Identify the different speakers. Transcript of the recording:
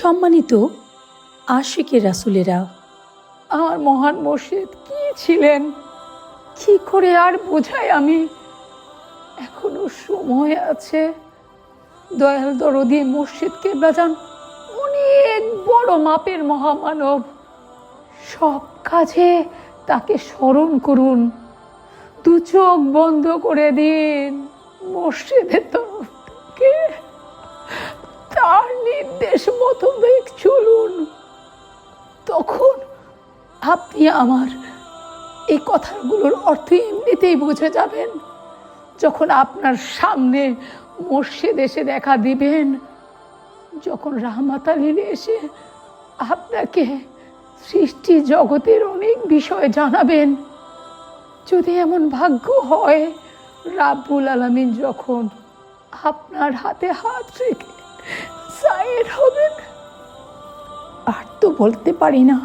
Speaker 1: সম্মানিত আশিকে রাসূলেরা, আমার মহান মুর্শিদ কি ছিলেন, কি করে আর বোঝাই আমি। এখনো সময় আছে। দয়াল দরদি মুর্শিদ কেবলাজান অনেক বড় মাপের মহামানব। সব কাজে তাকে স্মরণ করুন। দু চোখ বন্ধ করে দিন, মুর্শিদের তরফ থেকে তার নির্দেশ মোতাবেক চলুন। তখন আপনি আমার এই কথাগুলোর অর্থ এমনিতেই বুঝে যাবেন। যখন আপনার সামনে মুর্শিদ এসে দেখা দিবেন, যখন রাহমাত লিল এসে আপনাকে সৃষ্টি জগতের অনেক বিষয় জানাবেন, যদি এমন ভাগ্য হয় রাব্বুল আলামিন যখন আপনার হাতে হাত রেখে জাহির হবেন, আর তো বলতে পারি না।